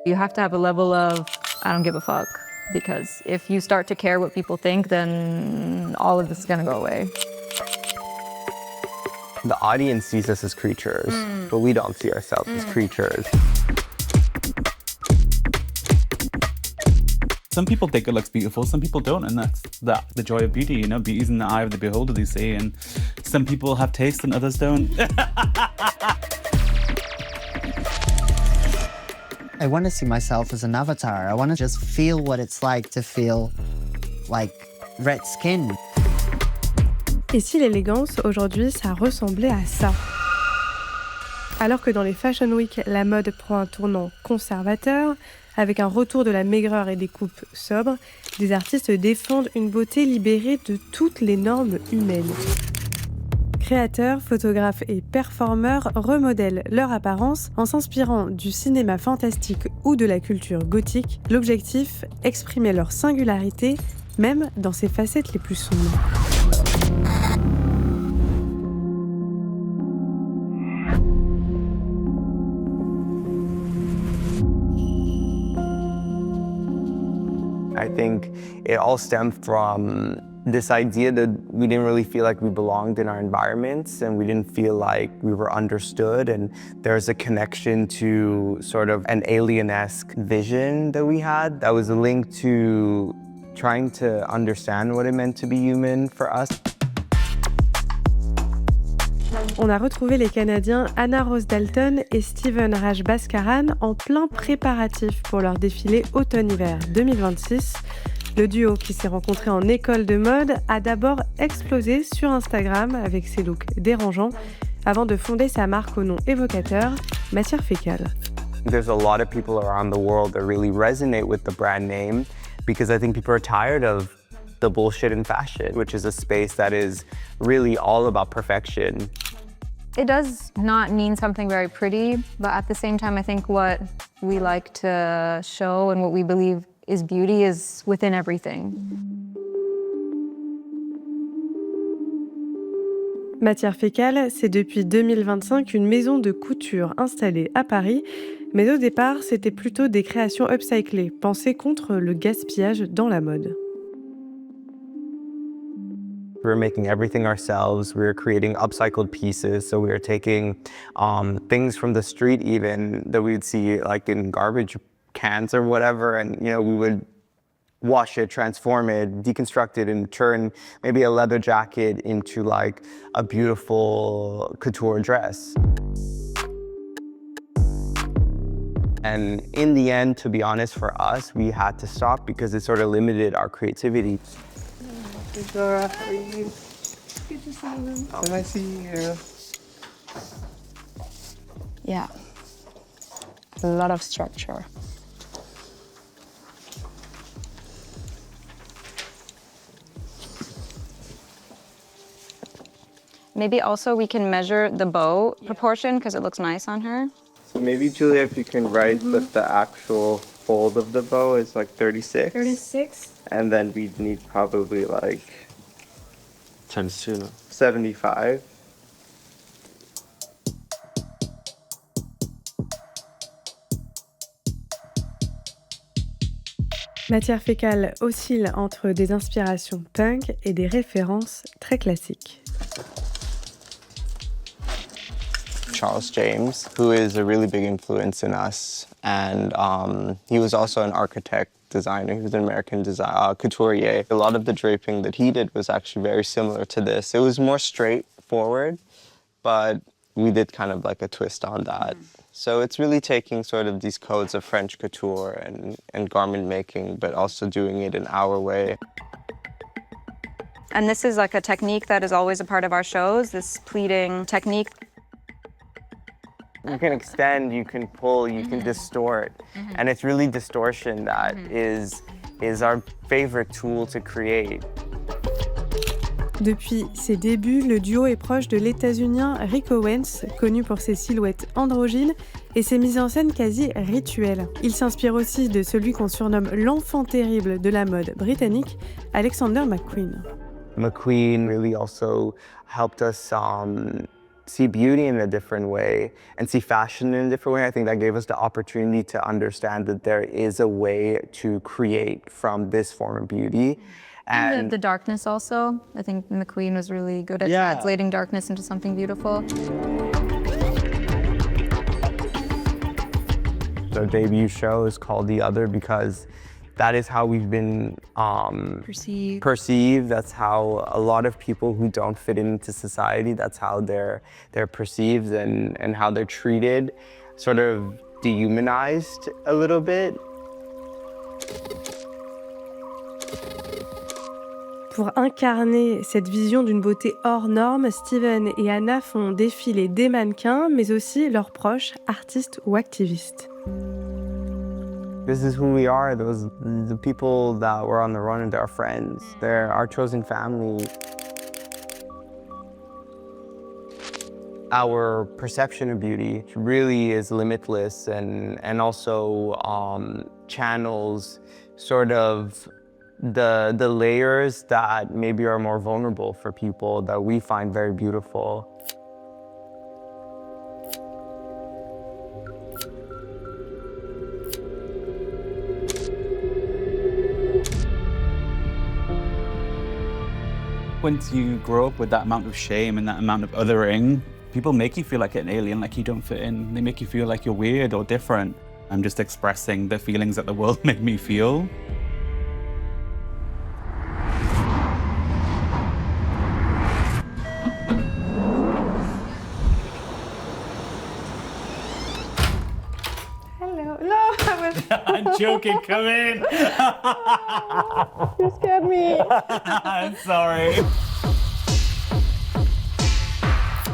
You have to have a level of, I don't give a fuck. Because if you start to care what people think, then all of this is gonna go away. The audience sees us as creatures, but we don't see ourselves as creatures. Some people think it looks beautiful, some people don't, and that's the joy of beauty, you know, beauty's in the eye of the beholder, they say, and some people have taste and others don't. I want to see myself as an avatar. I want to just feel what it's like to feel like red skin. Et si l'élégance, aujourd'hui, ça ressemblait à ça? Alors que dans les Fashion Week, la mode prend un tournant conservateur, avec un retour de la maigreur et des coupes sobres, des artistes défendent une beauté libérée de toutes les normes humaines. Créateurs, photographes et performeurs remodèlent leur apparence en s'inspirant du cinéma fantastique ou de la culture gothique. L'objectif, exprimer leur singularité, même dans ses facettes les plus sombres. I think it all stemmed from this idea that we didn't really feel like we belonged in our environments and we didn't feel like we were understood, and there's a connection to sort of an alien-esque vision that we had that was linked to trying to understand what it meant to be human for us. On a retrouvé les Canadiens Anna Rose Dalton et Steven Raj Bhaskaran en plein préparatif pour leur défilé automne-hiver 2026. Le duo, qui s'est rencontré en école de mode, a d'abord explosé sur Instagram avec ses looks dérangeants, avant de fonder sa marque au nom évocateur, Matières Fécales. There's a lot of people around the world that really resonate with the brand name because I think people are tired of the bullshit in fashion, which is a space that is really all about perfection. It does not mean something very pretty, but at the same time, I think what we like to show and what we believe is beauty is within everything. Matières Fécales, c'est depuis 2025 une maison de couture installée à Paris, mais au départ, c'était plutôt des créations upcyclées, pensées contre le gaspillage dans la mode. We were making everything ourselves. We were creating upcycled pieces. So we were taking things from the street even that we'd see like in garbage cans or whatever. And, you know, we would wash it, transform it, deconstruct it, and turn maybe a leather jacket into like a beautiful couture dress. And in the end, to be honest, for us, we had to stop because it sort of limited our creativity. Dora, how are you? Good to see you. Can I see you? Yeah. A lot of structure. Maybe also we can measure the bow proportion because it looks nice on her. So maybe, Julia, if you can write that the actual fold of the bow is like 36. 36? And then we'd need probably like times 2, 75. Matières Fécales oscille entre des inspirations punk et des références très classiques. Charles James, who is a really big influence in us, and he was also an architect, designer. He was an American couturier. A lot of the draping that he did was actually very similar to this. It was more straightforward, but we did kind of like a twist on that. So it's really taking sort of these codes of French couture and garment making, but also doing it in our way. And this is like a technique that is always a part of our shows, this pleating technique. You can extend, you can pull, you can distort. And it's really distortion that is our favorite tool to create. Depuis ses débuts, le duo est proche de l'États-Unien Rick Owens, connu pour ses silhouettes androgynes et ses mises en scène quasi rituelles. Il s'inspire aussi de celui qu'on surnomme l'enfant terrible de la mode britannique, Alexander McQueen. McQueen really also helped us see beauty in a different way and see fashion in a different way. I think that gave us the opportunity to understand that there is a way to create from this form of beauty. And the darkness also. I think McQueen was really good at translating darkness into something beautiful. The debut show is called The Other because that is how we've been perceived. That's how a lot of people who don't fit into society, that's how they're perceived and how they're treated, sort of dehumanized a little bit. Pour incarner cette vision d'une beauté hors norme, Steven et Anna font défiler des mannequins, mais aussi leurs proches, artistes ou activistes. This is who we are. The people that were on the run and our friends. They're our chosen family. Our perception of beauty really is limitless and also channels sort of the layers that maybe are more vulnerable for people that we find very beautiful. Once you grow up with that amount of shame and that amount of othering, people make you feel like an alien, like you don't fit in. They make you feel like you're weird or different. I'm just expressing the feelings that the world made me feel. Hello. No, I was. I'm joking, come in. You scared me. I'm sorry.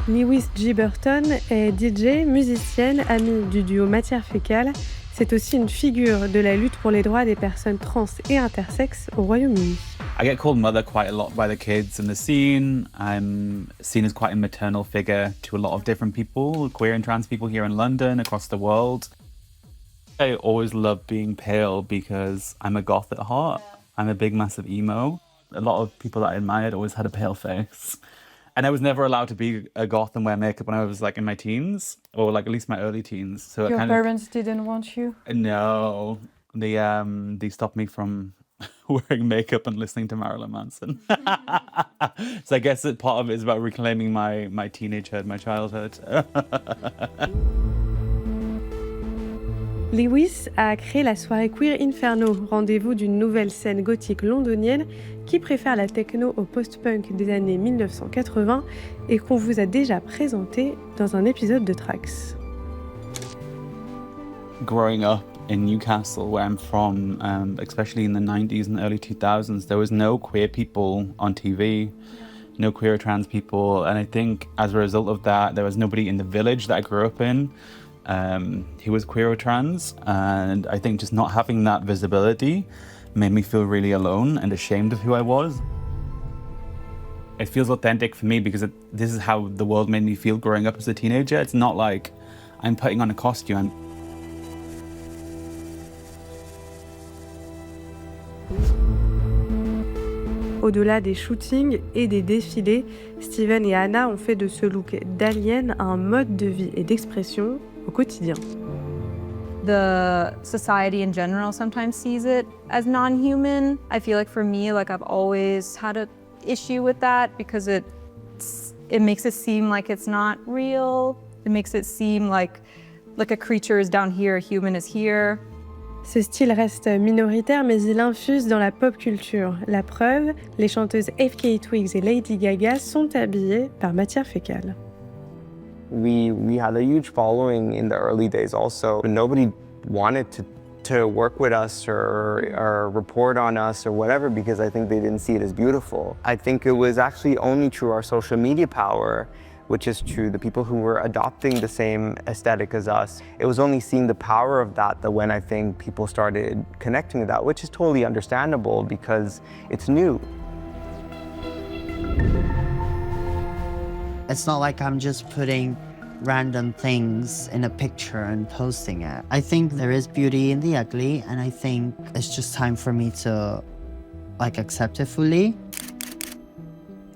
Lewis G. Burton est DJ, musicienne, amie du duo Matières Fécales. C'est aussi une figure de la lutte pour les droits des personnes trans et intersexes au Royaume-Uni. I get called mother quite a lot by the kids in the scene. I'm seen as quite a maternal figure to a lot of different people, queer and trans people here in London, across the world. I always loved being pale because I'm a goth at heart. I'm a big, massive emo. A lot of people that I admired always had a pale face. And I was never allowed to be a goth and wear makeup when I was like in my teens, or like at least my early teens. So Your parents didn't want you? No, they stopped me from wearing makeup and listening to Marilyn Manson. So I guess that part of it is about reclaiming my teenagehood, my childhood. Lewis a créé la soirée Queer Inferno, rendez-vous d'une nouvelle scène gothique londonienne qui préfère la techno au post-punk des années 1980 et qu'on vous a déjà présenté dans un épisode de Tracks. Growing up in Newcastle, where I'm from, especially in the 90s and early 2000s, there was no queer people on TV, no queer or trans people, and I think as a result of that, there was nobody in the village that I grew up in who was queer or trans, and I think just not having that visibility made me feel really alone and ashamed of who I was. It feels authentic for me because this is how the world made me feel growing up as a teenager. It's not like I'm putting on a costume. Au-delà des shootings et des défilés, Steven et Anna ont fait de ce look d'alien un mode de vie et d'expression au quotidien. The society in general sometimes sees it as non-human. I feel like for me, like I've always had an issue with that because it makes it seem like it's not real. It makes it seem like a creature is down here, a human is here. Ce style reste minoritaire, mais il infuse dans la pop culture. La preuve, les chanteuses FKA Twigs et Lady Gaga sont habillées par Matières Fécales. We had a huge following in the early days also. Nobody wanted to work with us or report on us or whatever because I think they didn't see it as beautiful. I think it was actually only through our social media power, which is true, the people who were adopting the same aesthetic as us. It was only seeing the power of that when I think people started connecting to that, which is totally understandable because it's new. It's not like I'm just putting random things in a picture and posting it. I think there is beauty in the ugly, and I think it's just time for me to accept it fully.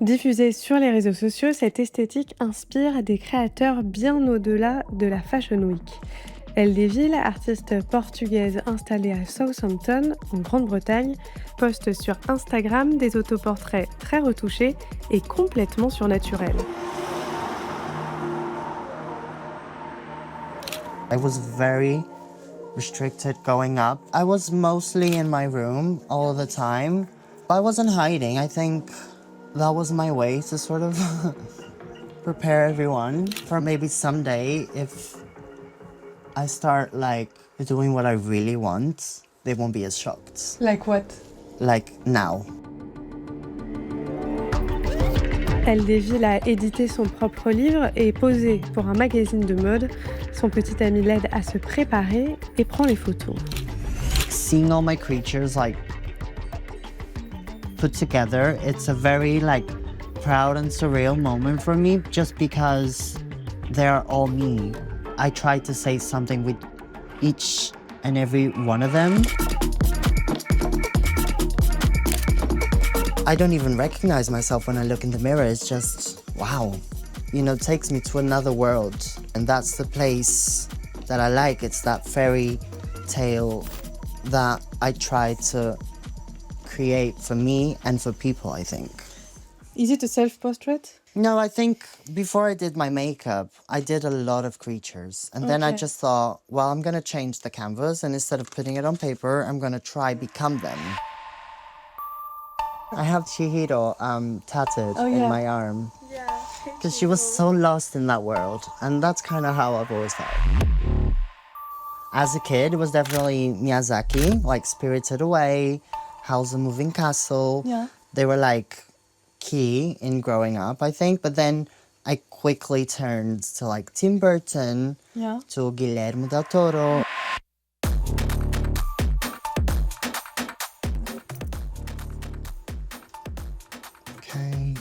Diffusée sur les réseaux sociaux, cette esthétique inspire des créateurs bien au-delà de la Fashion Week. Deville, artiste portugaise installée à Southampton, en Grande-Bretagne, poste sur Instagram des autoportraits très retouchés et complètement surnaturels. I was very restricted growing up. I was mostly in my room all the time. I wasn't hiding. I think that was my way to sort of prepare everyone for maybe someday if I start like doing what I really want, they won't be as shocked. Like what? Like now. Deville a édité son propre livre et posé pour un magazine de mode. Son petit ami l'aide à se préparer et prend les photos. Seeing all my creatures like put together, it's a very like proud and surreal moment for me just because they're all me. I try to say something with each and every one of them. I don't even recognize myself when I look in the mirror. It's just, wow. You know, it takes me to another world. And that's the place that I like. It's that fairy tale that I try to create for me and for people, I think. Is it a self-portrait? No, I think before I did my makeup, I did a lot of creatures. And then I just thought, well, I'm gonna change the canvas, and instead of putting it on paper, I'm gonna try become them. I have Chihiro tattooed in my arm. Yeah. Because she was so lost in that world. And that's kind of how I've always felt. As a kid, it was definitely Miyazaki, like Spirited Away, Howl's the Moving Castle. Yeah. They were like key in growing up, I think. But then I quickly turned to like Tim Burton, to Guillermo del Toro. Okay.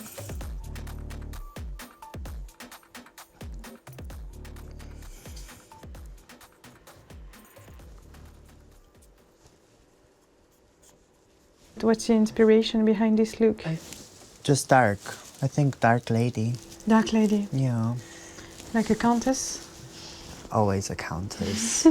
What's the inspiration behind this look? Just dark. I think dark lady. Dark lady. Yeah. Like a countess? Always a countess.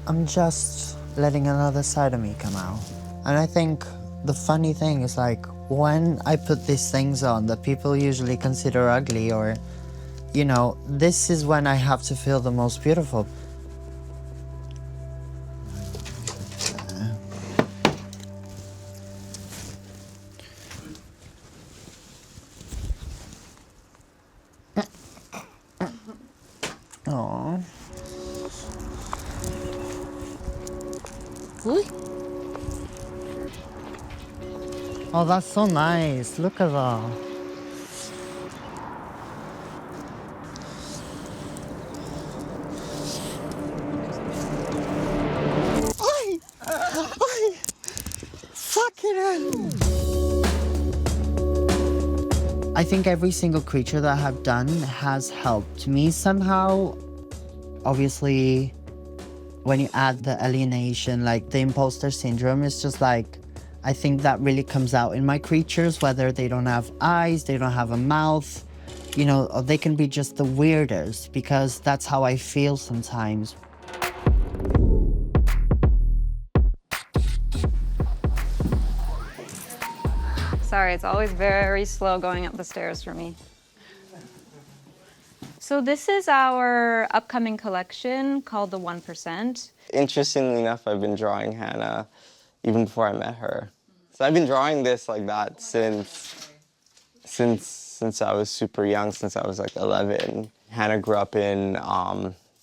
I'm just letting another side of me come out. And I think the funny thing is like when I put these things on that people usually consider ugly or, you know, this is when I have to feel the most beautiful. Aww. Oh, that's so nice. Look at that. Fucking hell. I think every single creature that I have done has helped me somehow. Obviously, when you add the alienation, like the imposter syndrome, it's just like, I think that really comes out in my creatures, whether they don't have eyes, they don't have a mouth, you know, or they can be just the weirdest, because that's how I feel sometimes. Sorry, it's always very slow going up the stairs for me. So this is our upcoming collection called the 1%. Interestingly enough, I've been drawing Hannah even before I met her. So I've been drawing this like that since I was super young, since I was like 11. Hannah grew up in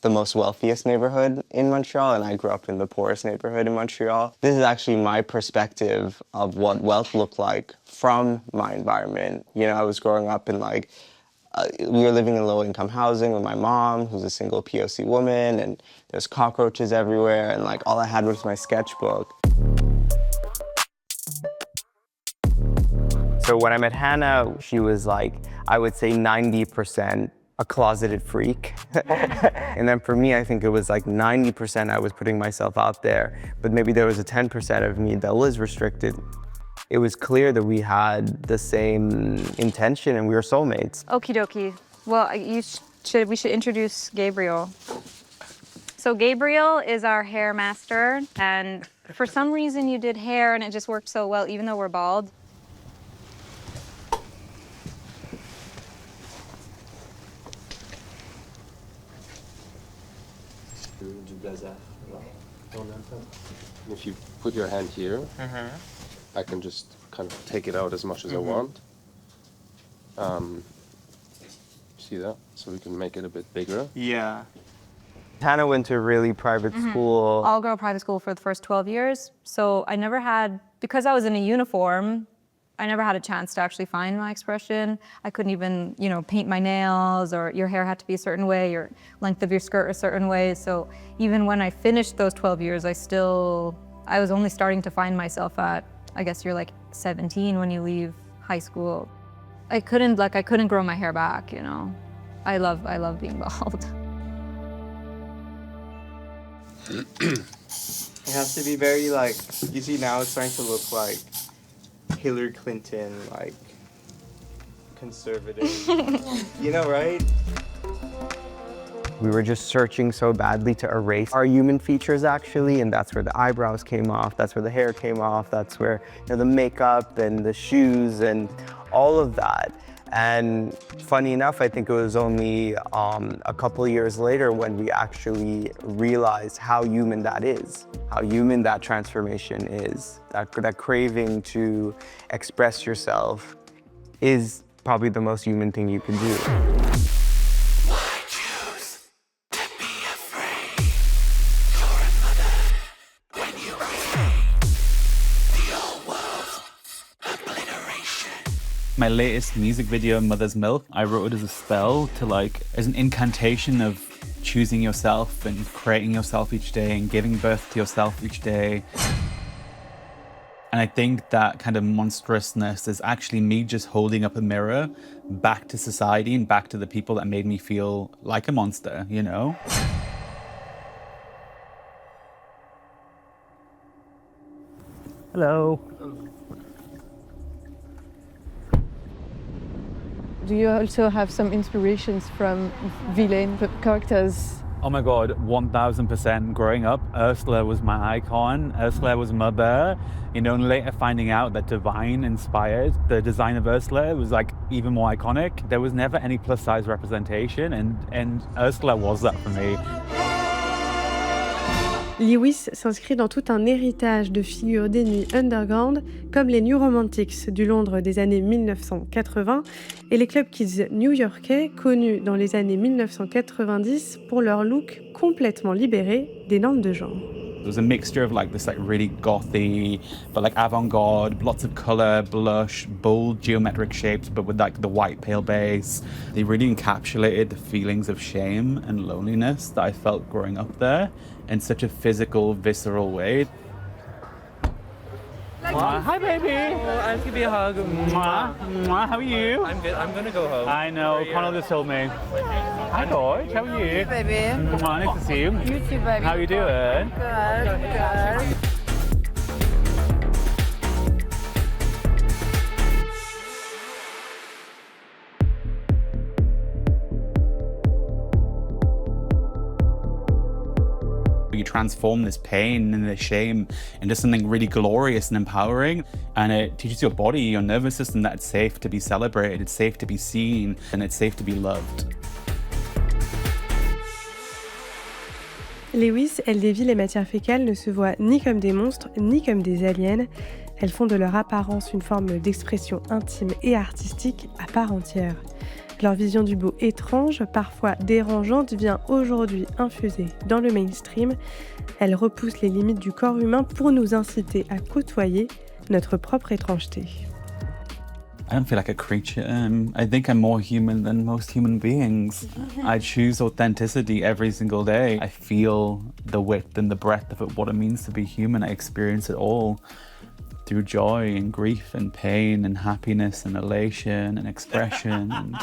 the most wealthiest neighborhood in Montreal, and I grew up in the poorest neighborhood in Montreal. This is actually my perspective of what wealth looked like from my environment. You know, I was growing up in like, we were living in low-income housing with my mom, who's a single POC woman, and there's cockroaches everywhere, and like all I had was my sketchbook. So when I met Hannah, she was like, I would say 90% a closeted freak. And then for me, I think it was like 90% I was putting myself out there, but maybe there was a 10% of me that was restricted. It was clear that we had the same intention and we were soulmates. Okie dokie. Well, we should introduce Gabriel. So Gabriel is our hair master, and for some reason you did hair and it just worked so well, even though we're bald. Du blazer. If you put your hand here, I can just kind of take it out as much as I want. See that? So we can make it a bit bigger. Yeah. Hannah went to a really private school. All-girl private school for the first 12 years. So I never had, because I was in a uniform, I never had a chance to actually find my expression. I couldn't even, paint my nails, or your hair had to be a certain way, your length of your skirt a certain way. So even when I finished those 12 years, I was only starting to find myself at, I guess you're like 17 when you leave high school. I couldn't grow my hair back, I love being bald. It has to be very you see now it's starting to look like Hillary Clinton, conservative. Right? We were just searching so badly to erase our human features actually, and that's where the eyebrows came off, that's where the hair came off, that's where the makeup and the shoes and all of that. And funny enough, I think it was only a couple of years later when we actually realized how human that is, how human that transformation is. That craving to express yourself is probably the most human thing you can do. My latest music video, Mother's Milk, I wrote it as a spell as an incantation of choosing yourself and creating yourself each day and giving birth to yourself each day. And I think that kind of monstrousness is actually me just holding up a mirror back to society and back to the people that made me feel like a monster, Hello. Do you also have some inspirations from villain characters? Oh my God, 1000%. Growing up, Ursula was my icon. Ursula was mother. And later finding out that Divine inspired the design of Ursula, it was even more iconic. There was never any plus size representation, and Ursula was that for me. Lewis s'inscrit dans tout un héritage de figures des nuits underground, comme les New Romantics du Londres des années 1980 et les club kids new-yorkais connus dans les années 1990 pour leur look complètement libéré des normes de genre. It was a mixture of this really gothy, but avant-garde, lots of color, blush, bold geometric shapes, but with the white pale base. They really encapsulated the feelings of shame and loneliness that I felt growing up there in such a physical, visceral way. Hi, baby. Oh, I'll give you a hug. Mwah. Mwah. How are you? I'm good. I'm gonna go home. I know. Connell just told me. Hi, George. How are you? Hey, baby. Mwah. Nice to see you. You too, baby. How are you doing? Good. You transform this pain and this shame into something really glorious and empowering, and it teaches your body, your nervous system, that it's safe to be celebrated, it's safe to be seen, and it's safe to be loved. Lewis, elle dévie les matières fécales ne se voient ni comme des monstres, ni comme des aliens. Elles font de leur apparence une forme d'expression intime et artistique à part entière. Leur vision du beau étrange, parfois dérangeante, vient aujourd'hui infusée dans le mainstream. Elle repousse les limites du corps humain pour nous inciter à côtoyer notre propre étrangeté. I don't feel like a creature. I think I'm more human than most human beings. I choose authenticity every single day. I feel the width and the breadth of what it means to be human. I experience it all through joy and grief and pain and happiness and elation and expression.